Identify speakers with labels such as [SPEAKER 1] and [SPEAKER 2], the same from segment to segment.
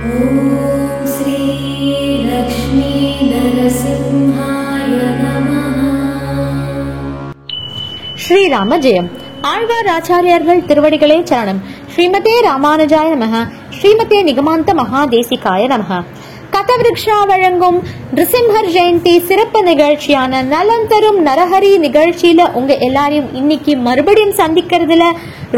[SPEAKER 1] ஓம் ஸ்ரீ லக்ஷ்மி நரசிம்ஹாய நமஹ.
[SPEAKER 2] ஸ்ரீராம ஜெயம். ஆழ்வார் ஆச்சாரியார்கள் திருவடிகளே சரணம். ஸ்ரீமதே ராமானுஜாய நமஹ. ஸ்ரீமதே நிகமாந்த மகாதேசிகாய நமஹ. கதவிருக்ஷா வழங்கும் நிருசிம்ஹர் ஜெயந்தி சிறப்பு நிகழ்ச்சியான நலம் தரும் நரஹரி நிகழ்ச்சியில உங்க எல்லாரையும் இன்னைக்கு மறுபடியும் சந்திக்கிறதுல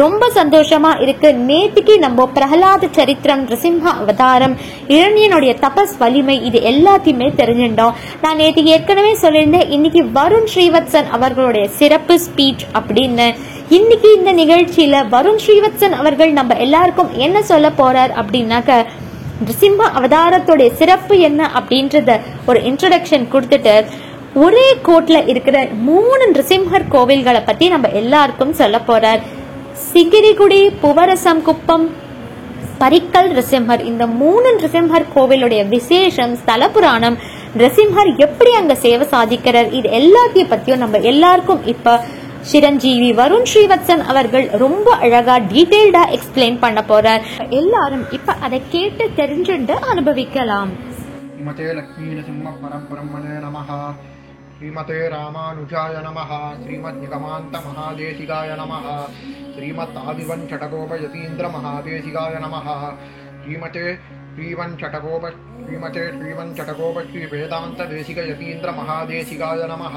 [SPEAKER 2] ரொம்ப சந்தோஷமா இருக்கு. நேத்திக்கு நம்ம பிரகலாத சரித்திரம், நிருசிம்ஹ அவதாரம், இரண்யனுடைய தபஸ் வலிமை, இது எல்லாத்தையுமே தெரிஞ்சுட்டோம். நான் நேத்திக்கு ஏற்கனவே சொல்லியிருந்தேன், இன்னைக்கு வருண் ஸ்ரீவத்சன் அவர்களுடைய சிறப்பு ஸ்பீச் அப்படின்னு. இன்னைக்கு இந்த நிகழ்ச்சியில வருண் ஸ்ரீவத்சன் அவர்கள் நம்ம எல்லாருக்கும் என்ன சொல்ல போறார் அப்படின்னாக்க, நிருசிம்ஹ அவதாரத்துடைய சிறப்பு என்ன அப்படின்றத ஒரு இன்ட்ரோடக்ஷன் கொடுத்துட்டு ஒரே கோட்ல இருக்கிற 3 நிருசிம்ஹர் கோவில்களை பத்தி நம்ம எல்லாருக்கும் சொல்ல போறார். சிகிரிகுடி, புவரசம் குப்பம், பரிக்கல் நிருசிம்ஹர், இந்த 3 நிருசிம்ஹர் கோவிலுடைய விசேஷம், ஸ்தல புராணம், நிருசிம்ஹர் எப்படி அங்க சேவை சாதிக்கிறார், இது எல்லாத்தையும் பத்தியும் நம்ம எல்லாருக்கும் இப்ப சிரஞ்சீவி வருண் ஸ்ரீவத்சன் அவர்கள் ரொம்ப அழகா டீடைல்டா எக்ஸ்பிளைன் பண்ண போறார். எல்லாரும் இப்ப அதை கேட்டு தெரிஞ்சுட்டு அனுபவிக்கலாம்.
[SPEAKER 3] ஸ்ரீமதே லக்ஷ்மீ நரசிம்ம பரபிரம்மணே நமஹ. ஸ்ரீமதே ராமானுஜாய நமஹ. ஸ்ரீமத் நிகமாந்த மகாதேசிகாய நமஹ. ஸ்ரீமத் ஆதிவன் சடகோப யதீந்திர மகாதேசிகாய நமஹ. ஸ்ரீமதே ஸ்ரீவன் சடகோப ஸ்ரீ வேதாந்த தேசிக யதீந்திர மகாதேசிகாய நமஹ.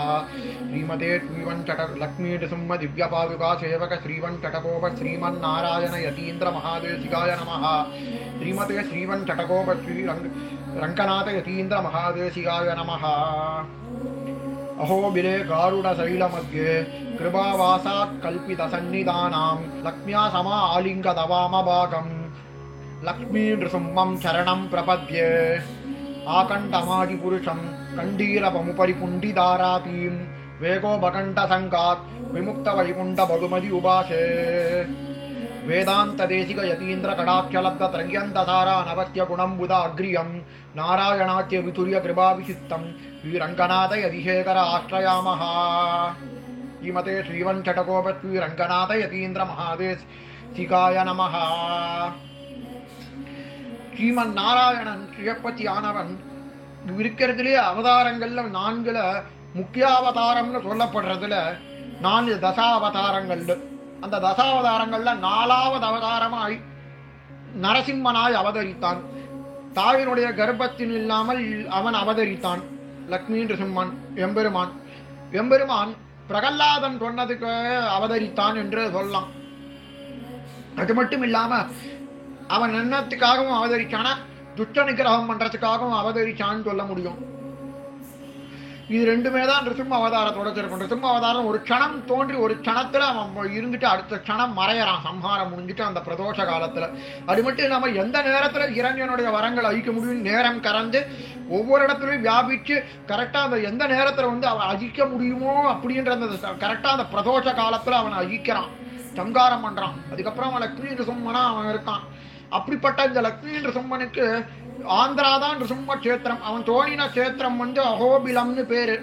[SPEAKER 3] ஸ்ரீமதே ஸ்ரீவன் லக்ஷ்மீ நரசிம்ம திவ்ய பாதுகா சேவக ஸ்ரீவன் சடகோப ஸ்ரீமன் நாராயண யதீந்திர மகாதேசிகாய நமஹ. ஸ்ரீமதே ஸ்ரீவன் சடகோப ஸ்ரீ ரங்கநாத யதீந்திர மகாதேசிகாய நமஹ. அஹோபிலே காருட சைல மத்யே கிருபாவாசாத் கல்பித சந்நிதானாம் லக்ஷ்மியா சமா ஆலிங்க தவாமபாகம் லக்ஷ்மீ நிருசிம்மம் சரணம் பிரபத்யே. ஆகண்டமாதி புருஷம் கண்டீரபமுபரி குண்டிதாராதீம் வேகோபகண்ட சங்காத் விமுக்த வைகுண்ட பகுமதி உபாசே. வேதாந்த தேசிக யதீந்திர கடாட்சலப்த திரயந்த சாரா நவத்ய குணம்புத அக்ரியம் நாராயணாத்ய விதுரிய கிருபாவிசித்தம் ஸ்ரீரங்கநாத யதிசேகர ஆஸ்ரயாமஹ. ஸ்ரீமதே ஸ்ரீவன் சடகோப ஸ்ரீரங்கநாத யதீந்திர மகாதேசிகாய நமஹ. ஸ்ரீமன் நாராயணன் ஸ்ரீயப்பதி ஆனவன் இருக்கிறதுலே அவதாரங்கள்ல 4 முக்கியாவதாரம்னு சொல்லப்படுறதுல 4 தசாவதாரங்கள். அந்த தசாவதாரங்கள்ல 4வது அவதாரமாய் நரசிம்மனாய் அவதரித்தான். தாயினுடைய கர்ப்பத்தில் இல்லாமல் அவன் அவதரித்தான். லக்ஷ்மி நிருசிம்மன் எம்பெருமான் பிரகல்லாதன் சொன்னதுக்கு அவதரித்தான் என்று சொல்லலாம். அது மட்டும் இல்லாம அவன் எண்ணத்துக்காகவும் அவதரிச்சான, துஷ்ட நிகிரகம் பண்றதுக்காகவும் அவதரிச்சான்னு சொல்ல முடியும். இது ரெண்டுமே தான் நிருசிம்ம அவதாரத்தோட இருக்கும். நிருசிம்ம அவதாரம் ஒரு க்ஷணம் தோன்றி ஒரு க்ஷணத்துல அவன் இருந்துட்டு அடுத்த க்ஷணம் மறையறான், சம்ஹாரம் முடிஞ்சுட்டு அந்த பிரதோஷ காலத்துல. அது மட்டும் இல்லாம எந்த நேரத்துல இரண்யனுடைய வரங்கள் அழிக்க முடியும், நேரம் கறந்து ஒவ்வொரு இடத்துலயும் வியாபிச்சு கரெக்டா அந்த எந்த நேரத்துல அவன் அழிக்க முடியுமோ அப்படின்ற அந்த கரெக்டா அந்த பிரதோஷ காலத்துல அவனை அழிக்கிறான், சங்காரம் பண்றான். அதுக்கப்புறம் அவன் லக்ஷ்மி நிருசிம்மனா அவன் இருக்கான். அப்படிப்பட்ட இந்த லக்ஷ்மி நிருசிம்மனுக்கு ஆந்திராதான் நிருசிம்ம கஷேத்திரம். அவன் தோணின கஷேத்திரம் அஹோபிலம்னு பேரு.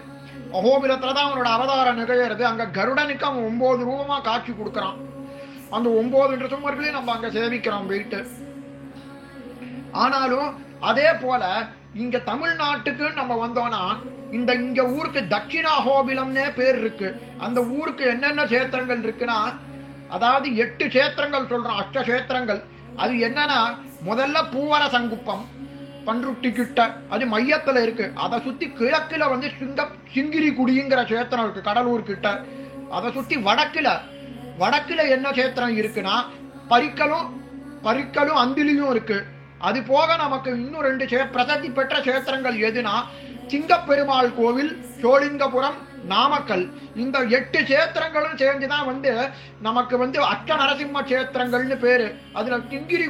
[SPEAKER 3] அஹோபிலத்துலதான் அவனோட அவதாரம் நிகழறது. அங்க கருடனுக்கு அவன் 9 ரூபமா காட்சி கொடுக்கறான். அந்த 9 நிருசிம்மர்களையும் நம்ம அங்க சேவிக்கிறோம் போயிட்டு. ஆனாலும் அதே போல இங்க தமிழ்நாட்டுக்கு நம்ம வந்தோம்னா இங்க ஊருக்கு தட்சிண அஹோபிலம்னே பேர் இருக்கு. அந்த ஊருக்கு என்னென்ன கஷேத்திரங்கள் இருக்குன்னா, அதாவது 8 கஷேத்திரங்கள் சொல்றோம், அஷ்டகஷேத்திரங்கள். அது என்னன்னா, முதல்ல பூவரசங்குப்பம் பன்ருட்டி கிட்ட, அது மையத்துல இருக்கு. அதை சுத்தி கிழக்குல சிங்கிரிகுடிங்கிற கஷேத்திரம் இருக்கு, கடலூர் கிட்ட. அதை சுத்தி வடக்குல என்ன கஷேத்திரம் இருக்குன்னா, பரிக்கலும் அந்திலியும் இருக்கு. அது போக நமக்கு இன்னும் 2 பிரசித்தி பெற்ற கஷேத்திரங்கள் எதுனா, சிங்கப்பெருமாள் கோவில், சோழிங்கபுரம், நாமக்கல். இந்த 8 கஷேத்திரங்களும் சேர்ந்துதான் நமக்கு அஷ்ட நரசிம்ம கஷேத்திரங்கள்னு பேரு. அதுல கிங்கிரி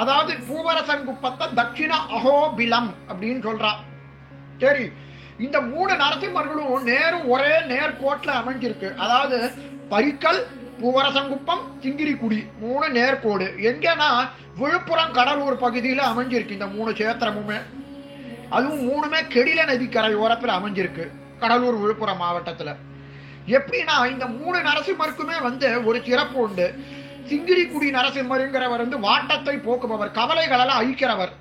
[SPEAKER 3] அதாவது பூவரசங்குப்பத்தை தட்சிண அஹோபிலம் அப்படின்னு சொல்றா. சரி, இந்த 3 நரசிம்மர்களும் ஒரே நேர்கோட்டில் அமைஞ்சிருக்கு. அதாவது பரிக்கல், பூவரசங்குப்பம், சிங்கிரிக்குடி 3 நேர்கோடு. எங்கன்னா விழுப்புரம், கடலூர் பகுதியில அமைஞ்சிருக்கு இந்த 3 கஷேத்திரமுமே. அதுவும் 3மே கெடில நதிக்கரை ஓரத்துல அமைஞ்சிருக்கு, கடலூர் விழுப்புரம் மாவட்டத்துல. எப்படின்னா இந்த 3 நரசிம்மருக்குமே ஒரு சிறப்பு உண்டு. சிங்கிரிக்குடி நரசிம்மருங்கிறவர் வாட்டத்தை போக்குபவர், கவலைகளெல்லாம் அழிக்கிறவர்.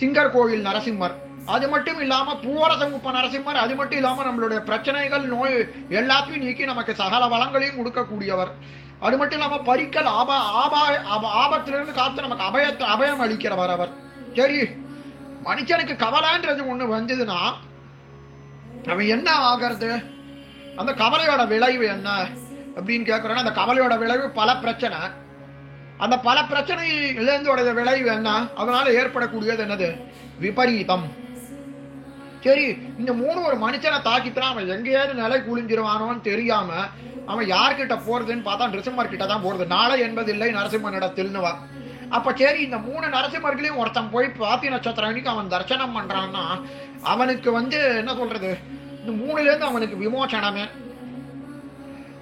[SPEAKER 3] சிங்கர் கோவில் நரசிம்மர், அது மட்டும் இல்லாம பூவரசங்குப்ப நரசிம்மர், அது மட்டும் இல்லாம நம்மளுடைய பிரச்சனைகள் நோய் எல்லாத்தையும் நீக்கி நமக்கு சகல வளங்களையும் கொடுக்கக்கூடியவர், அது மட்டும் இல்லாம பரிக்கல் ஆபத்திலிருந்து காத்து நமக்கு அபயம் அளிக்கிறவர் அவர். சரி, மனுஷனுக்கு கவலைன்றது ஒண்ணு வந்ததுன்னா அவன் என்ன ஆகிறது, அந்த கவலையோட விளைவு என்ன அப்படின்னு கேட்கிறோன்னா, அந்த கவலையோட விளைவு பல பிரச்சனை. அந்த பல பிரச்சனையிலேருந்து விளைவு என்ன, அதனால ஏற்படக்கூடியது என்னது, விபரீதம். சரி, இந்த மூணு ஒரு மனுஷனை தாக்கித்தான் அவன் எங்கேயாவது நிலை குளிஞ்சிருவானோன்னு தெரியாம அவன் யார்கிட்ட போறதுன்னு பார்த்தா நரசிம்மர் கிட்ட தான் போறது. நாளை என்பதில்லை நரசிம்மனிடத்தில்னுவா. அப்ப சரி, இந்த மூணு நரசிம்மர்களையும் ஒருத்தன் போய் பாத்தி நட்சத்திரம் அன்னைக்கு அவன் தரிசனம் பண்றான்னா அவனுக்கு என்ன சொல்றது, இந்த மூணுல இருந்து அவனுக்கு விமோசனமே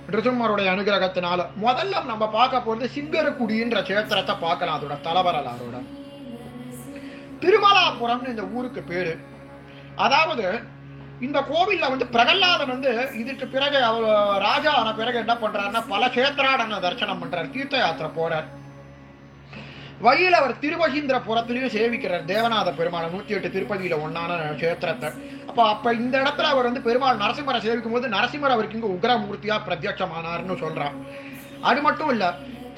[SPEAKER 3] நரசிம்மருடைய அனுகிரகத்தினால. முதல்ல நம்ம பார்க்க போறது சிங்கரக்குடின்ற சேத்திரத்தை பார்க்கலாம். அதோட தலைவரலாரோட திருமலாபுரம்னு இந்த ஊருக்கு பேரு. அதாவது இந்த கோவில்ல பிரகலாதன் இதுக்கு பிறகு ராஜா ஆன பிறகு என்ன பண்றாருன்னா பல கஷேத்திராடன தரிசனம் பண்றாரு, தீர்த்த யாத்திரை போறார். வழியில் அவர் திருவகீந்திரபுரத்திலையும் சேவிக்கிறார் தேவநாத பெருமாள், 108 திருப்பதியில ஒன்னான கஷேத்திரத்தை. அப்ப இந்த இடத்துல அவர் பெருமாள் நரசிம்மரை சேவிக்கும் போது நரசிம்மர் அவருக்கு இங்க உக்ரமூர்த்தியா பிரத்யட்சமானார்னு சொல்றான். அது மட்டும் இல்ல,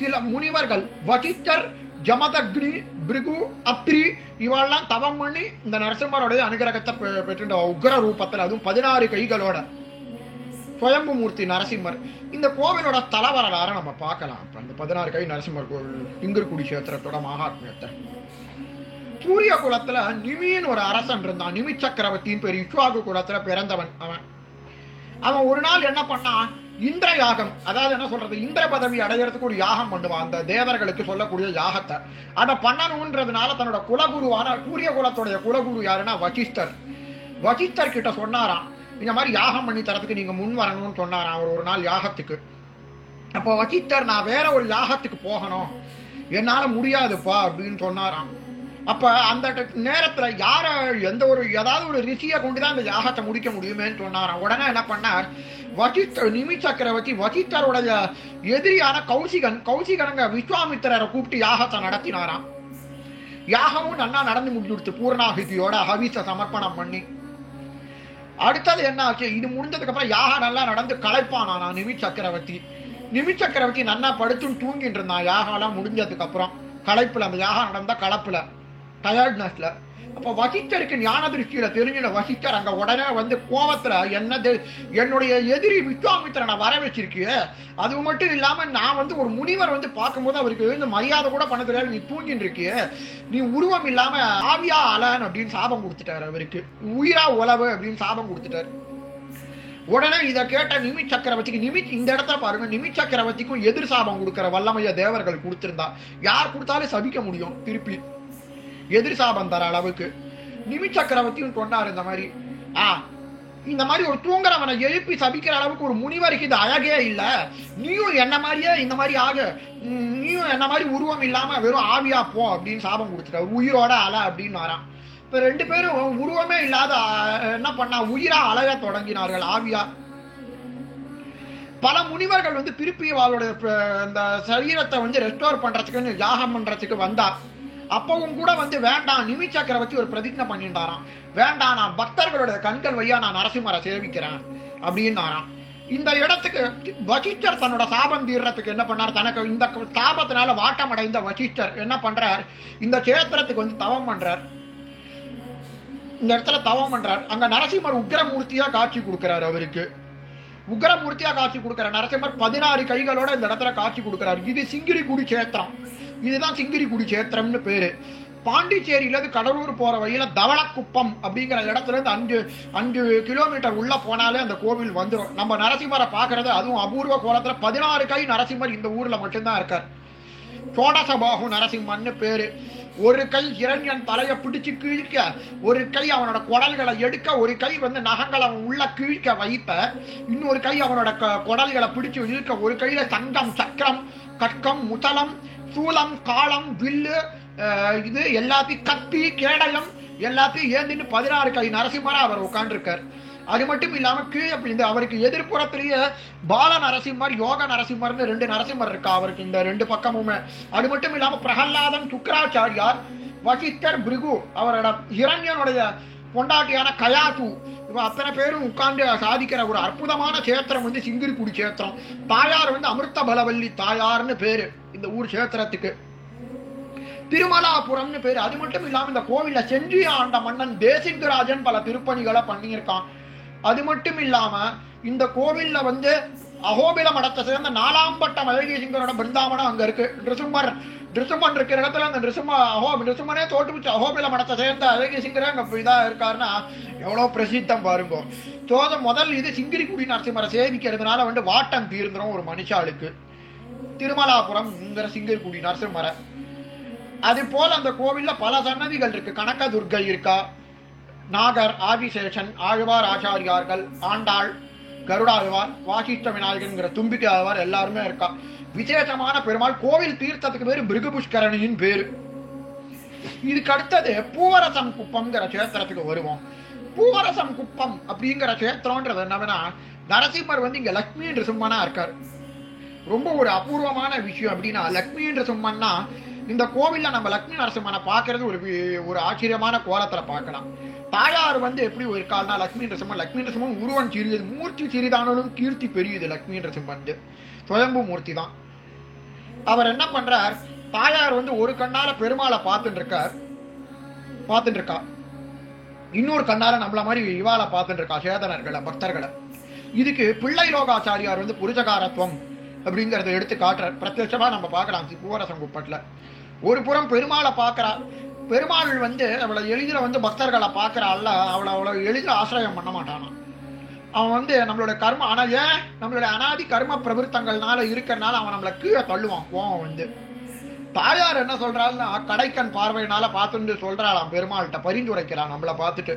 [SPEAKER 3] சில முனிவர்கள் வசிஷ்டர், ஜமதக்னி, பிருகு, அத்ரி இவெல்லாம் தவம் பண்ணி இந்த நரசிம்மருடைய அனுகிரகத்தை பெற்ற உக்ர ரூபத்தில், அதுவும் 16 கைகளோட சுயம்பு மூர்த்தி நரசிம்மர். இந்த கோவிலோட தலவரலாறு நம்ம பார்க்கலாம். அந்த 16 கை நரசிம்மர் கோவில் சிங்கர்குடி கஷேத்திரத்தோட மகாத்மியத்தை. சூரிய குலத்துல நிமின்னு ஒரு அரசன் இருந்தான். நிமி சக்கரவர்த்தின்னு பேர். இஷ்வாகு குலத்துல பிறந்தவன் அவன் ஒரு நாள் என்ன பண்ணான், இந்திர யாகம், அதாவது என்ன சொல்றது, இந்திர பதவி அடையறதுக்கு ஒரு யாகம் பண்ணுவான். அந்த தேவர்களுக்கு சொல்லக்கூடிய யாகத்தை அதை பண்ணணும்ன்றதுனால தன்னோட குலகுருவான சூரிய குலத்துடைய குலகுரு யாருன்னா வசிஷ்டர். வசிஷ்டர் கிட்ட சொன்னாராம், இந்த மாதிரி யாகம் பண்ணி தரத்துக்கு நீங்க முன் வரணும்னு சொன்னாராம் அவர் ஒரு நாள் யாகத்துக்கு. அப்போ வசிஷ்டர், நான் வேற ஒரு யாகத்துக்கு போகணும், என்னால முடியாதுப்பா அப்படின்னு சொன்னாராம். அப்ப அந்த நேரத்துல ஏதாவது ஒரு ரிஷியை கொண்டுதான் அந்த யாகத்தை முடிக்க முடியுமேன்னு சொன்னாராம். உடனே என்ன பண்ணார், நிமி சக்கரவர்த்தி வசிஷ்டருடைய எதிரியான கௌசிகனங்க விஸ்வாமித்திரரை கூப்பிட்டு யாகத்தை நடத்தினாராம். யாகமும் நல்லா நடந்து முடிஞ்சுடுத்து பூர்ணாகிதியோட ஹவிச சமர்ப்பணம் பண்ணி. அடுத்தது என்ன ஆச்சு, இது முடிஞ்சதுக்கு அப்புறம் யாகம் நல்லா நடந்து களைப்பானா நிமி சக்கரவர்த்தி நல்லா படுத்துன்னு தூங்கிட்டு இருந்தான். யாகம் எல்லாம் முடிஞ்சதுக்கு அப்புறம் களைப்புல, அந்த யாகம் நடந்தா களைப்புல, டயர்ட்னஸ்ல. அப்ப வசிஷ்டருக்கு ஞான திருஷ்டியில தெரிஞ்சிட வசிஷ்டர் அங்க உடனே கோபத்துல, என்னுடைய எதிரி விஸ்வாமித்திரனை வர வச்சிருக்கிய, அது மட்டும் இல்லாம நான் ஒரு முனிவர் பார்க்கும்போது அவருக்கு மரியாதை கூட பண்ண தெரியாது, நீ தூங்கிட்டு இருக்கிய, நீ உருவம் இல்லாம ஆவியா அலன் அப்படின்னு சாபம் கொடுத்துட்டாரு. அவருக்கு உயிரா உழவு அப்படின்னு சாபம் கொடுத்துட்டாரு. உடனே இதை கேட்ட நிமி சக்கரவர்த்திக்கு, இந்த இடத்துல பாருங்க, நிமி சக்கரவர்த்திக்கும் எதிர் சாபம் கொடுக்கிற வல்லமைய தேவர்கள் கொடுத்திருந்தா, யார் கொடுத்தாலும் சபிக்க முடியும், திருப்பி எதிர் சாபம் தர அளவுக்கு. நிமி சக்கரவர்த்தியும் கொண்டாரு இந்த மாதிரி ஒரு தூங்குறவனை எழுப்பி சபிக்கிற அளவுக்கு ஒரு முனிவருக்கு இது அழகே இல்ல, நீயும் என்ன மாதிரியே இந்த மாதிரி நீயும் என்ன மாதிரி உருவம் இல்லாம வெறும் ஆவியா போ அப்படின்னு சாபம் கொடுத்துட்ட, உயிரோட அல அப்படின்னு வரான். இப்ப 2 பேரும் உருவமே இல்லாத என்ன பண்ணா, உயிரா அலைய தொடங்கினார்கள், ஆவியா. பல முனிவர்கள் திருப்பி அவளுடைய இந்த சரீரத்தை ரெஸ்டோர் பண்றதுக்குன்னு யாகம் பண்றதுக்கு வந்தா. அப்பவும் கூட வேண்டாம், நிமி சக்கரவர்த்தி ஒரு பிரதிஜ்ஞை பண்ணிட்டாராம், வேண்டாம், நான் பக்தர்களுடைய கண்கள் வழியா நான் நரசிம்மரை சேவிக்கிறேன் அப்படின்னாராம். இந்த இடத்துக்கு வசிஷ்டர் தன்னோட சாபம் தீர்றதுக்கு என்ன பண்ணார், தனக்கு இந்த சாபத்தினால வாட்டம் அடைந்த வசிஷ்டர் என்ன பண்றார், இந்த கஷேத்திரத்துக்கு தவம் பண்றார். இந்த இடத்துல தவம் பண்றார். அங்க நரசிம்மர் உக்ரமூர்த்தியா காட்சி கொடுக்கிறார். அவருக்கு உக்ரமூர்த்தியா காட்சி கொடுக்கிற நரசிம்மர் 16 கைகளோட இந்த இடத்துல காட்சி கொடுக்கிறார். இது சிங்கிரிகுடி கஷேத்திரம். இதுதான் சிங்கிரிகுடி கஷேத்திரம்னு பேரு. பாண்டிச்சேரியில இருந்து கடலூர் போற வழியில தவளக்குப்பம் அப்படிங்கிற இடத்துல இருந்து 5 கிலோமீட்டர் உள்ள போனாலே அந்த கோவில் வந்துடும். நம்ம நரசிம்மரை பாக்குறது, அதுவும் அபூர்வ கோலத்துல 16 கை நரசிம்மர் இந்த ஊர்ல மட்டும்தான் இருக்கார். சோடசபாகு நரசிம்மன்னு பேரு. ஒரு கை இரண்யன் தலையை பிடிச்சு கிழிக்க, ஒரு கை அவனோட குடல்களை எடுக்க, ஒரு கை நகங்களை அவன் உள்ள கிழிக்க வைத்த, இன்னொரு கை அவனோட குடல்களை பிடிச்சு இழுக்க, ஒரு கையில சங்கம், சக்கரம், கட்கம், முசலம், சூலம், காலம், வில்லு, இது எல்லாத்தையும் கத்தி, கேடயம் எல்லாத்தையும் ஏந்திட்டு 16 கை நரசிம்மரா அவர் உட்கார்ந்துருக்கார். அது மட்டும் இல்லாம கீழே அவருக்கு எதிர்ப்புறத்திலேயே பால நரசிம்மர், யோக நரசிம்மர்னு 2 நரசிம்மர் இருக்கா அவருக்கு இந்த 2 பக்கமுமே. அது மட்டும் இல்லாம பிரகலாதன், சுக்கராச்சாரியார், வசிஷ்டர், பிருகு, அவரோட இரண்யனுடைய பொண்டாட்டியான கயாசு, இவ அத்தனை பேரும் உட்கார்ந்து சாதிக்கிற ஒரு அற்புதமான சேத்திரம் வந்து சிங்கிரிக்குடி சேத்திரம். தாயார் வந்து அமிர்த பலவல்லி தாயார்னு பேரு இந்த ஊர் சேத்திரத்துக்கு. திருமலாபுரம்னு பேரு. அது மட்டும் இல்லாம இந்த கோவில்ல செஞ்சி ஆண்ட மன்னன் தேசிங்கராஜன் பல திருப்பணிகளை பண்ணியிருக்கான். அது மட்டும் இல்லாம இந்த கோவில்ல வந்து அகோபில மடத்தை சேர்ந்த 4ஆம் பட்ட மதகீசிங்கரோட பிருந்தாவனம் அங்க இருக்கு. நிருசிம்மன் இருக்கிற இடத்துல அந்த நிருசிம்மனே தோற்றுச்சு. அகோபில மடத்தை சேர்ந்த அழகீசிங்கரே அங்க இதா இருக்காருன்னா எவ்வளவு பிரசித்தம் பாருங்க. முதல் இது சிங்கிரிக்குடி நரசிம்மரை சேவிக்கிறதுனால வந்து வாட்டம் தீர்ந்துரும் ஒரு மனுஷாளுக்கு. திருமலாபுரம் சிங்கிரிக்குடி நரசிம்மரை. அது போல அந்த கோவில்ல பல சன்னதிகள் இருக்கு. கனக துர்கை இருக்கா, நாகர், ஆதிசேஷன், ஆழ்வார் ஆச்சாரியார்கள், ஆண்டாள், கருடாழ்வார், வாசிஷ்ட விநாயகன்கிற தும்பிக்கை ஆழ்வார் எல்லாருமே இருக்கா. விசேஷமான பெருமாள். கோவில் தீர்த்தத்துக்கு பேரு பிருகு புஷ்கரணியின் பேரு. இதுக்கு அடுத்தது பூவரசம் குப்பம்ங்கிற சேத்திரத்துக்கு வருவோம். பூவரசம் குப்பம் அப்படிங்கிற சேத்திரம்ன்றது என்னன்னா, நரசிம்மர் வந்து இங்க லக்ஷ்மி நிருசிம்மனா இருக்காரு. ரொம்ப ஒரு அபூர்வமான விஷயம் அப்படின்னா, லக்ஷ்மி நிருசிம்மன்னா இந்த கோவில்ல நம்ம லக்ஷ்மி நரசிம்மனை பார்க்கறது ஒரு ஆச்சரியமான கோலத்துல பார்க்கலாம். தாயார் வந்து எப்படி இருக்காள்னா லக்ஷ்மி நரசிம்மன் உருவன் சிறியது, மூர்த்தி சிறிதானாலும் கீர்த்தி பெரியது. லக்ஷ்மி நரசிம்மன் சுயம்பு மூர்த்தி தான். அவர் என்ன பண்றார், தாயார் வந்து ஒரு கண்ணால பெருமாளை பார்த்துட்டு இருக்கா, இன்னொரு கண்ணால நம்மள மாதிரி இவாளை பார்த்துட்டு இருக்கா, சேதனர்களை, பக்தர்களை. இதுக்கு பிள்ளை லோகாச்சாரியார் வந்து புருஷகாரத்துவம் அப்படிங்கறத எடுத்து காட்டுறார். பிரத்யட்சமா நம்ம பார்க்கலாம் பூவரசம் குப்பட்ல. ஒரு புறம் பெருமாளை பார்க்கிறா. பெருமாள் வந்து அவளை எளிதில் வந்து பக்தர்களை பார்க்கிறாள்ல, அவளை அவ்வளவு எளிதில் ஆசிரியம் பண்ண மாட்டானா. அவன் வந்து நம்மளோட கர்ம நம்மளோட அனாதி கர்ம பிரவருத்தங்கள்னால இருக்கிறனால அவன் நம்மளை கீழே தள்ளுவான். கோவம் வந்து தாயார் என்ன சொல்றாள்னா, கடைக்கண் பார்வையினால பார்த்துட்டு சொல்றாளாம் பெருமாள்கிட்ட, பரிந்துரைக்கிறான் நம்மளை பார்த்துட்டு,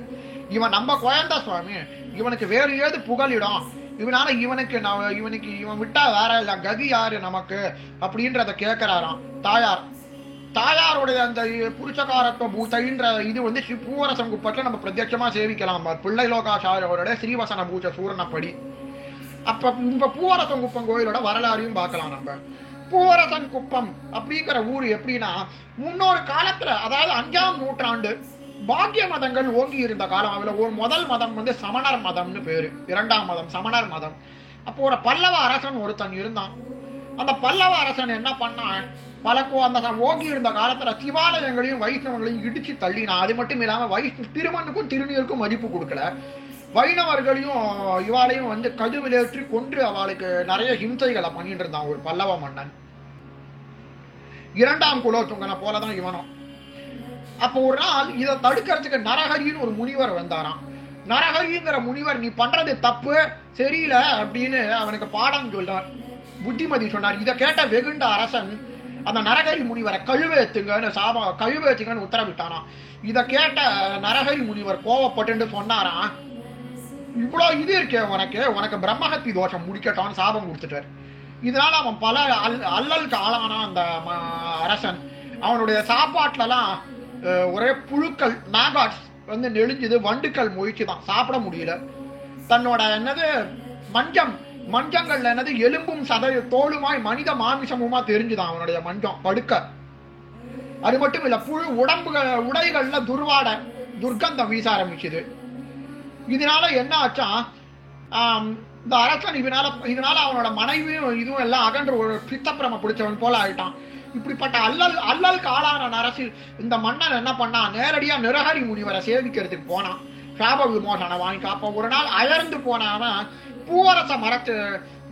[SPEAKER 3] இவன் நம்ம குழந்தை சுவாமி, இவனுக்கு வேறு ஏது புகலிடம், இவனால இவன் விட்டா வேற இல்ல, கதி யாரு நமக்கு அப்படின்றத கேட்கிறாராம் தாயார். தாயாருடைய அந்த புருஷகாரத்துவ பூத்தைன்ற இது வந்து பூவரசம் குப்பத்துல நம்ம பிரத்யட்சமா சேவிக்கலாம். பிள்ளை லோகாச்சாரியோட ஸ்ரீவசன பூஜை சூரணப்படி. அப்ப இந்த பூவரசம் குப்பம் கோயிலோட வரலாறையும் பார்க்கலாம் நம்ம. பூவரசன் குப்பம் அப்படிங்கிற ஊர் எப்படின்னா, முன்னொரு காலத்துல, அதாவது 5ஆம் நூற்றாண்டு பாக்கிய மதங்கள் ஓங்கி இருந்த காலம். அதுல ஒரு முதல் மதம் வந்து சமணர் மதம்னு பேரு, 2ஆம் மதம் சமணர் மதம். அப்போ ஒரு பல்லவ அரசன் ஒருத்தன் இருந்தான். அந்த பல்லவ அரசன் என்ன பண்ணான், அந்த ஓங்கி இருந்த காலத்துல சிவாலயங்களையும் வைஷ்ணவங்களையும் இடிச்சு தள்ளினான். அது மட்டும் இல்லாம திருமண்ணுக்கும் திருநீருக்கும் மதிப்பு கொடுக்கல. வைணவர்களையும் இவாளையும் வந்து கடுவிலேற்றி கொன்று அவளுக்கு நிறைய ஹிம்சைகளை பண்ணிட்டு இருந்தான் ஒரு பல்லவ மன்னன். 2ஆம் குலோத்துங்கனை போலதான் இவனும். அப்போ ஒரு நாள் இதை தடுக்கிறதுக்கு நரஹரின்னு ஒரு முனிவர் வந்தாராம். நரஹரிங்கிற முனிவர், நீ பண்றது தப்பு சரியில்லை அப்படின்னு அவனுக்கு பாடம் சொல்றார், புத்திமதி சொன்னார். இதை கேட்ட வெகுண்ட அரசன் அந்த நரஹரி முனிவரை கழுவேத்துங்கன்னு உத்தரவிட்டானா. இதை கேட்ட நரஹரி முனிவர் கோவப்பட்டு சொன்னாராம், இவ்வளவு இது இருக்கே உனக்கு பிரம்மஹத்தி தோஷம் முடிக்கட்டான்னு சாபம் கொடுத்துட்டார். இதனால அவன் பல அல்லலுக்கு ஆளானா அந்த அரசன். அவனுடைய சாப்பாட்டுலலாம் ஒரே புழுக்கள், மேகாட்ஸ் வந்து நெளிஞ்சுது, வண்டுக்கள் மொழிச்சுதான், சாப்பிட முடியல. தன்னோட மஞ்சங்கள்ல எலும்பும் தோலுமாய் மனித மாமிசமுமா தெரிஞ்சுதான் அவனுடைய மஞ்சம் படுக்க. அது மட்டும் இல்ல, புழு உடைகள்ல துர்கந்தம் வீச ஆரம்பிச்சுது. இதனால என்ன ஆச்சா, இந்த அரசன் இதனால அவனோட மனைவியும் இதுவும் எல்லாம் அகன்று ஒரு பித்தப்பிரம பிடிச்சவன் போல ஆயிட்டான். இப்படிப்பட்ட அல்லல் காலான அரசு இந்த மன்னன் என்ன பண்ணான், நேரடியா நரஹரி முனிவரை சேவிக்கிறதுக்கு போனான். சாப விமோசனை வாங்கிக்க. அப்ப ஒரு நாள் அயர்ந்து போனவன் பூவரச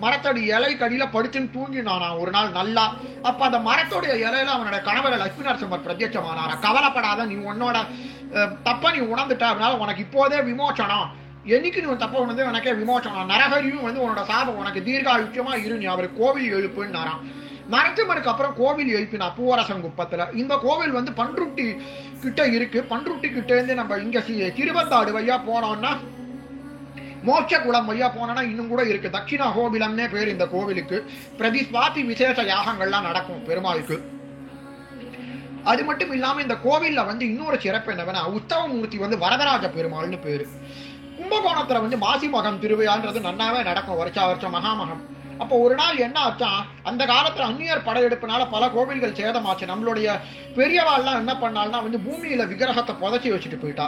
[SPEAKER 3] மரத்தடி இலை கடியில படுத்துன்னு தூங்கினானா ஒரு நாள் நல்லா. அப்ப அந்த மரத்தோடைய இலையில அவனோட கணவர் லட்சுமி நரசிம்மர் பிரத்யட்சமானாரா. கவலைப்படாத, நீ உன்னோட தப்ப நீ உணர்ந்துட்ட, அதனால உனக்கு இப்போதே விமோச்சனம், என்னைக்கு நீ தப்ப உணர்ந்து எனக்கே விமோச்சனம், நரஹரியும் வந்து உன்னோட சாபம் உனக்கு தீர்காயுட்சமா இரு, நீ அவர் கோவில் எழுப்புன்னாராம். நரசிம்மருக்கு அப்புறம் கோவில் எழுப்பினா பூவரசன் குப்பத்துல. இந்த கோவில் வந்து பன்ருட்டி கிட்ட இருக்கு. பன்ருட்டி கிட்ட இருந்து நம்ம இங்க திருவந்தாடு வையா போனோம்னா, மோட்ச குளம் வையா போனோம்னா இன்னும் கூட இருக்கு. தட்சிண கோவிலம்னே பேர் இந்த கோவிலுக்கு. பிரதிஸ்வாதி விசேஷ யாகங்கள்லாம் நடக்கும் பெருமாளுக்கு. அது மட்டும் இல்லாம இந்த கோவில்ல வந்து இன்னொரு சிறப்பு என்னவென்னா, உத்தவமூர்த்தி வந்து வரதராஜ பெருமாள்னு பேரு. கும்பகோணத்துல வந்து மாசி மகம் திருவிழான்றது நன்னாவே நடக்கும், வருஷா வருஷம் மகாமகம். அப்போ ஒரு நாள் என்ன ஆச்சான், அந்த காலத்துல அந்நியர் படையெடுப்புனால பல கோவில்கள் சேதமாச்சு. நம்மளுடைய பெரியவாள்லாம் என்ன பண்ணால்னா வந்து பூமியில விக்கிரகத்தை புதைச்சி வச்சுட்டு போயிட்டா.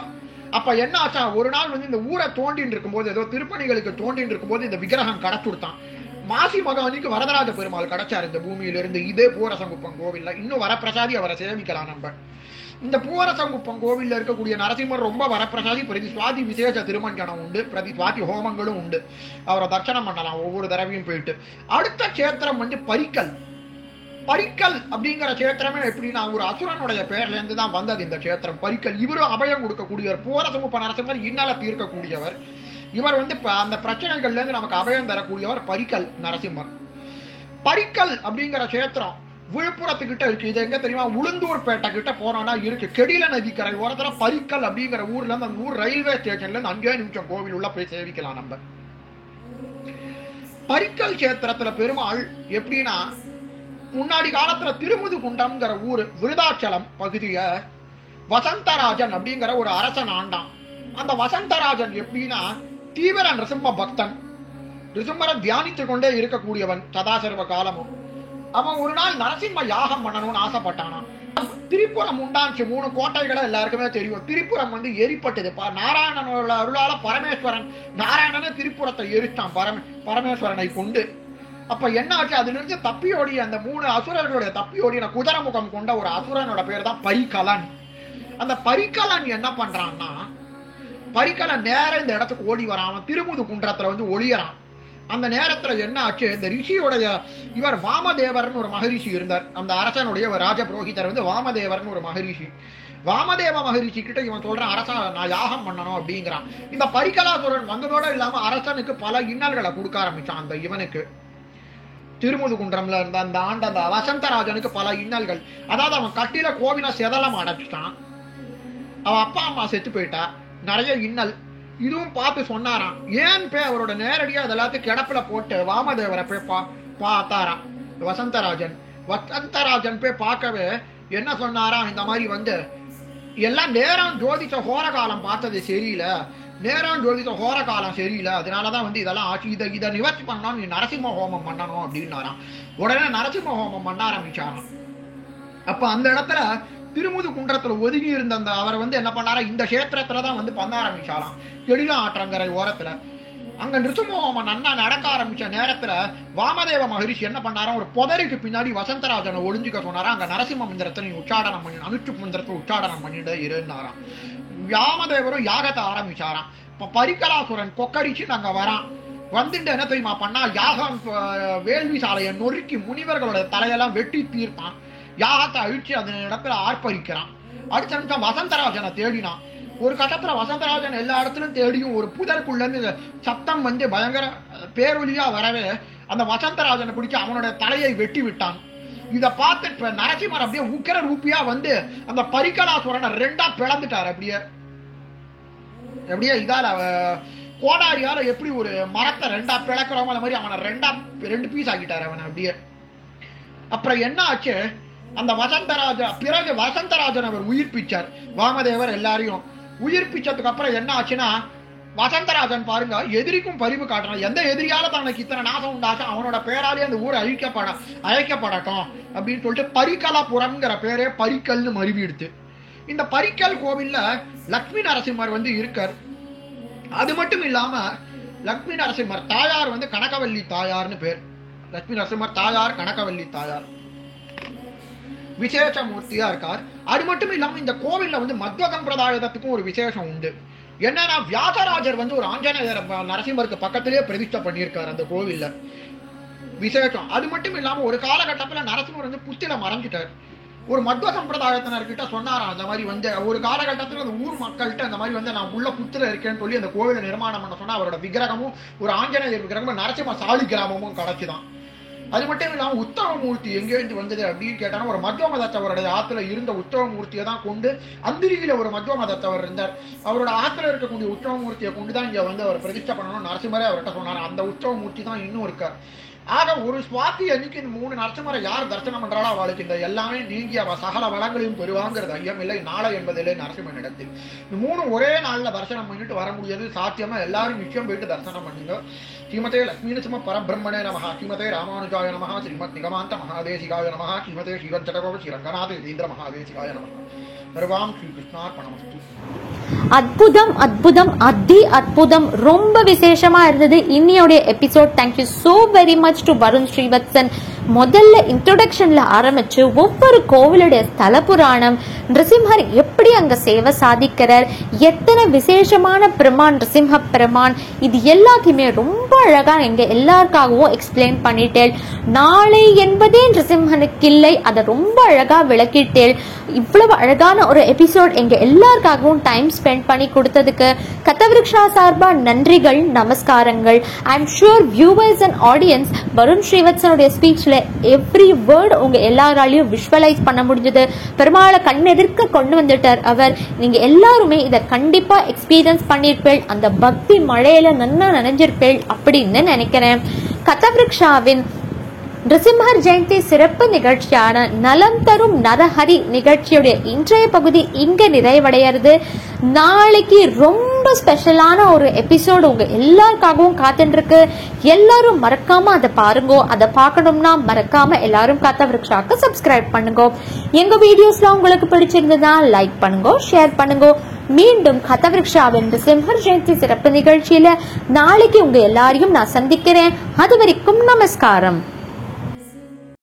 [SPEAKER 3] அப்ப என்ன ஆச்சா, ஒரு நாள் வந்து இந்த ஊரை தோண்டின்னு இருக்கும்போது, ஏதோ திருப்பணிகளுக்கு தோண்டின்னு இருக்கும்போது இந்த விக்கிரகம் கடச்சுடுத்தான். மாசி மகானிக்கு வரதராஜ பெருமாள் கிடைச்சார் இந்த பூமியிலிருந்து, இதே பூவரசங்குப்பம் கோவில்ல. இன்னும் வரப்பிரசாதி அவரை சேவிக்கலாம் நம்ம. இந்த பூவரசங்குப்பம் கோவில்ல இருக்கக்கூடிய நரசிம்மர் ரொம்ப வரப்பிரசாதி. பிரதி சுவாதி விசேஷ திருமஞ்சனம் உண்டு, பிரதி சுவாதி ஹோமங்களும் உண்டு. அவரை தரிசனம் பண்ணலாம் ஒவ்வொரு தடவையும் போயிட்டு. அடுத்த கஷேத்திரம் வந்து பரிக்கல். பரிக்கல் அப்படிங்கிற கஷேத்திரமே எப்படின்னா ஒரு அசுரனுடைய பெயர்ல இருந்து தான் வந்தது இந்த கஷேத்திரம் பரிக்கல். இவரும் அபயம் கொடுக்கக்கூடியவர். பூவரசங்குப்ப நரசிம்மர் இன்னல தீர்க்கக்கூடியவர். இவர் வந்து அந்த பிரச்சனைகள்ல இருந்து நமக்கு அபயம் தரக்கூடியவர் பரிக்கல் நரசிம்மர். பரிக்கல் அப்படிங்கிற கஷேத்திரம் விழுப்புரத்துக்கிட்ட இருக்கு. இது எங்க தெரியுமா, உளுந்தூர்பேட்டை கிட்ட போனோம்னா இருக்கு. கெடில நதிக்கரை ஓரத்துல பரிக்கல் அப்படிங்கிற ஊர்ல இருந்து அந்த ஊர் ரயில்வே ஸ்டேஷன்ல இருந்து 5 நிமிஷம் கோவில் உள்ள போய் சேவிக்கலாம் நம்ம. பரிக்கல் கஷேத்திரத்துல பெருமாள் எப்படின்னா, முன்னாடி காலத்துல திருமுது குண்டம்ங்கிற ஊர் விருதாச்சலம் பகுதிய வசந்தராஜன் அப்படிங்கிற ஒரு அரசன் ஆண்டான். அந்த வசந்தராஜன் எப்படின்னா தீவிர நிருசிம்ம பக்தன், நிருசிம்மரை தியானித்து கொண்டே இருக்கக்கூடியவன் சதாசர்வ காலமும். அவன் ஒரு நாள் நரசிம்ம யாகம் பண்ணணும்னு ஆசைப்பட்டானா. திரிபுரம் உண்டாச்சு. 3 கோட்டைகளை எல்லாருக்குமே தெரியும். திரிபுரம் வந்து எரிப்பட்டது. நாராயணனோட அருளால பரமேஸ்வரன் நாராயணனே திரிபுரத்தை எரித்தான் பரமேஸ்வரனை கொண்டு. அப்ப என்ன ஆச்சு, அதுல இருந்து தப்பியோடி அந்த 3 அசுரர்களுடைய தப்பியோடின குதிரமுகம் கொண்ட ஒரு அசுரனோட பேர் தான் பரிக்கலன். அந்த பரிக்கலன் என்ன பண்றான்னா, பரிக்கலன் நேரம் இந்த இடத்துக்கு ஓடி வரான். திருமுது குன்றத்துல வந்து ஒளியறான். அந்த நேரத்துல என்ன ஆச்சு, இந்த ரிஷியோடைய இவர் வாமதேவர்னு ஒரு மகரிஷி இருந்தார். அந்த அரசனுடைய ராஜ புரோகிதர் வந்து வாமதேவர்னு ஒரு மகரிஷி. வாமதேவ மகரிஷி கிட்ட இவன் சொல்றான், அரசன் நான் யாகம் பண்ணணும் அப்படிங்கிறான். இந்த பரிக்கலாசுரன் வந்ததோட இல்லாம அரசனுக்கு பல இன்னல்களை கொடுக்க ஆரம்பிச்சான். அந்த இவனுக்கு திருமுது குன்றம்ல இருந்த அந்த ஆண்டு அந்த வசந்தராஜனுக்கு பல இன்னல்கள். அதாவது அவன் கட்டில கோவில செதலம் அடைச்சிட்டான். அவன் அப்பா அம்மா செத்து போயிட்டா. நிறைய இன்னல். இதுவும் பார்த்து சொன்னாராம். ஏன் போய் அவரோட நேரடியா அதெல்லாத்தையும் கிடப்புல போட்டு வாமதேவரை போய் பார்த்தாராம் வசந்தராஜன். வசந்தராஜன் போய் பார்க்கவே என்ன சொன்னாராம், இந்த மாதிரி வந்து எல்லாம் நேரம் ஜோதிச்ச ஹோர காலம் பார்த்தது சரியில்லை, நேரம் ஜோதிச்ச ஹோர காலம் சரியில்லை, அதனாலதான் வந்து இதெல்லாம் ஆச்சு. இதை நிவர்த்தி பண்ணணும், நீ நரசிம்ம ஹோமம் பண்ணணும் அப்படின்னாராம். உடனே நரசிம்ம ஹோமம் பண்ண ஆரம்பிச்சாராம். அப்ப அந்த இடத்துல திருமுது குன்றத்துல ஒதுங்கி இருந்த அந்த அவர் வந்து என்ன பண்ணாரா, இந்த கஷேத்திரத்துலதான் வந்து பண்ண ஆரம்பிச்சாராம். கெடில ஆற்றங்கரை ஓரத்துல. அங்க நிருசிம்மஹோமம் நன்னா நடக்க ஆரம்பிச்ச நேரத்துல வாமதேவ மகரிஷி என்ன பண்ணாராம், ஒரு புதருக்கு பின்னாடி வசந்தராஜனை ஒளிஞ்சுக்க சொன்னாரா. அங்க நரசிம்ம மந்திரத்தை நீ உச்சாடனம் பண்ணி அனுஷ்டு மந்திரத்தை உச்சாடனம் பண்ணிட்டு இருந்தாராம். வாமதேவரும் யாகத்தை ஆரம்பிச்சாராம். இப்ப பரிக்கலாசுரன் கொக்கரிச்சு அங்க வரான். வந்துட்டு என்ன தெரியுமா பண்ணா, யாகம் வேள்வி சாலையை நொறுக்கி முனிவர்களோட தலையெல்லாம் வெட்டி தீர்ப்பான். யாகத்தை அழிச்சு அந்த இடத்துல ஆர்ப்பரிக்கிறான். அடுத்த நிமிஷம் வசந்தராஜனை தேடினான். ஒரு கட்டத்துல வசந்தராஜன் எல்லா இடத்துலயும் தேடியும் ஒரு புதருக்குள்ள இருந்து சத்தம் வந்து பயங்கர பேரொலியா வரவே அந்த வசந்தராஜனை பிடிச்சு அவனோட தலையை வெட்டி விட்டான். இத பார்த்து நரசிம்மர் அப்படியே உக்கிர ரூபியா வந்து அந்த பரிக்கலாசுரனை 2ஆ பிளந்துட்டார். அப்படியே இதால கோடாரியால எப்படி ஒரு மரத்தை 2ஆ பிளக்கிறோமோ அந்த மாதிரி அவனை 2 பீஸ் ஆக்கிட்டாரு அவனை அப்படியே. அப்புறம் என்ன ஆச்சு, அந்த பிறகு வசந்தராஜன் அவர் உயிர்ப்பிச்சார். வாமதேவர் எல்லாரையும் உயிர்ப்பிச்சதுக்கு அப்புறம் என்ன ஆச்சுன்னா, வசந்தராஜன் பாருங்க எதிரிக்கும் பரிவு காட்டணும். எந்த எதிரியால தனக்கு இத்தனை நாசம் உண்டாச்சும் அவனோட பேராலே அந்த ஊர் அழைக்கப்படட்டும் அப்படின்னு சொல்லிட்டு பரிக்கலாபுரம்ங்கிற பேரே பரிக்கல்னு மருவிடுத்து. இந்த பரிக்கல் கோவில்ல லட்சுமி நரசிம்மர் வந்து இருக்கார். அது மட்டும் இல்லாம லட்சுமி நரசிம்மர் தாயார் வந்து கனகவல்லி தாயார்னு பேர். லட்சுமி நரசிம்மர் தாயார் கனகவல்லி தாயார் விசேஷ மூர்த்தியா இருக்கார். அது மட்டும் இல்லாம இந்த கோவில்ல வந்து மத்வ சம்பிரதாயத்துக்கும் ஒரு விசேஷம் உண்டு. என்னன்னா வியாசராஜர் வந்து ஒரு ஆஞ்சநேயர் நரசிம்மருக்கு பக்கத்திலேயே பிரதிஷ்டை பண்ணியிருக்காரு அந்த கோவில்ல. விசேஷம். அது மட்டும் இல்லாம ஒரு காலகட்டத்துல நரசிம்மர் வந்து புத்தில மறைஞ்சிட்டார். ஒரு மத்வ சம்பிரதாயத்தினர்கிட்ட சொன்னாராம், அந்த மாதிரி வந்து ஒரு காலகட்டத்துல அந்த ஊர் மக்கள்கிட்ட அந்த மாதிரி வந்து நான் உள்ள புத்திர இருக்கேன்னு சொல்லி அந்த கோவிலை நிர்மாணம் பண்ண சொன்னா அவரோட விக்கிரகமும் ஒரு ஆஞ்சநேயர் விக்கிரகமும் நரசிம்ம சாலி கிராமமும் கிடைச்சுதான். அது மட்டும் இல்லாம உத்தவமூர்த்தி எங்கேருந்து வந்தது அப்படின்னு கேட்டாலும் ஒரு மத்வ மதத்தவருடைய ஆத்துல இருந்த உத்தவமூர்த்தியை தான் கொண்டு, அந்திரியில ஒரு மத்வ மதத்தவர் இருந்தார், அவரோட ஆத்துல இருக்கக்கூடிய உத்தவமூர்த்தியை கொண்டுதான் இங்க வந்து அவர் பிரதிஷ்டை பண்ணணும் நரசிம்மரே அவர்கிட்ட சொன்னார். அந்த உத்தவமூர்த்தி தான் இன்னும் இருக்கார். ஆக ஒரு சுவாத்தி அன்னைக்கு இந்த 3 நரசிம்மரை யார் தரிசனம் பண்றாளோ அவளுக்கு இந்த எல்லாமே நீங்கி அவ சகல வளங்களையும் பெறுவாங்கிறது ஐயம் இல்லை. நாளை என்பதில்லை நரசிம்மன் இடத்தில். இந்த 3 ஒரே நாள்ல தரிசனம் பண்ணிட்டு வர முடியாது, சாத்தியமா எல்லாரும் நிச்சயம் போயிட்டு தரிசனம் பண்ணுங்க. ஸ்ரீமதே லட்சுமீநரசிம்ம பரபிரம்மணே நமஹ, ஸ்ரீமதே ராமானுஜாய நமஹ, ஸ்ரீமத் நிகமாந்த மகாதேசிகாய நமஹ, ஸ்ரீமதே ஸ்ரீவஞ்சடகோப ஸ்ரீரங்கநாத யதீந்திர மகாதேசிகாய நமஹ. சர்வாம் ஸ்ரீ கிருஷ்ணார்ப்பணமஸ்து.
[SPEAKER 2] அற்புதம் அற்புதம் அதி அற்புதம். ரொம்ப விசேஷமா இருந்தது இன்னையோட episode. Thank you so very much to Varun Srivatsan. முதல்ல இன்ட்ரோடக்ஷன்ல ஆரம்பிச்சு ஒவ்வொரு கோவிலுடைய ஸ்தல புராணம், நிருசிம்மர் எப்படி அங்க சேவை சாதிக்கிறார், எத்தனை விசேஷமான பெருமான் நிருசிம்ம பெருமான், இது எல்லாத்தையுமே ரொம்ப அழகா எங்க எல்லாருக்காகவும் எக்ஸ்பிளைன் பண்ணிட்டேன். நாளை என்பதே நிருசிம்மனுக்கு இல்லை, அதை ரொம்ப அழகா விளக்கிட்டேன். இவ்வளவு அழகான ஒரு எபிசோட் எங்க எல்லாருக்காகவும் டைம் ஸ்பெண்ட் பண்ணி கொடுத்ததுக்கு கதவிருக்ஷா சார்பா நன்றிகள், நமஸ்காரங்கள். I am sure viewers and audience Varun ஸ்ரீவத்சனுடைய ஸ்பீச்ல எவ்ரி வேர்ட் உங்க எல்லாராலையும் விஷுவலைஸ் பண்ண முடிஞ்சது. பெருமாளை கண்ணெதிர்க்க கொண்டு வந்துட்டார் அவர். நீங்க எல்லாருமே இதை கண்டிப்பா எக்ஸ்பீரியன்ஸ் பண்ணிருப்பேள், அந்த பக்தி மழையில நன்னா நனைஞ்சிருப்பேள் அப்படின்னு நினைக்கிறேன். கதவிருக்ஷாவின் நிருசிம்மர் ஜெயந்தி சிறப்பு நிகழ்ச்சியான நலம் தரும் நரஹரி நிகழ்ச்சியுடைய இன்றைய பகுதி இங்க நிறைவடைகிறது. நாளைக்கு ரொம்ப ஸ்பெஷலான ஒரு எபிசோடு உங்க எல்லாருக்காகவும் காத்துட்டு இருக்கு. எல்லாரும் மறக்காம அதை பாருங்க. அதை பார்க்கணும்னா மறக்காம எல்லாரும் கதவிருக்ஷாக்கு சப்ஸ்கிரைப் பண்ணுங்க. எங்க வீடியோஸ்லாம் உங்களுக்கு பிடிச்சிருந்ததா லைக் பண்ணுங்க, ஷேர் பண்ணுங்க. மீண்டும் கதவிருக்ஷாவின் நிருசிம்மர் ஜெயந்தி சிறப்பு நிகழ்ச்சியில நாளைக்கு உங்க எல்லாரையும் நான் சந்திக்கிறேன். அது வரைக்கும் நமஸ்காரம்.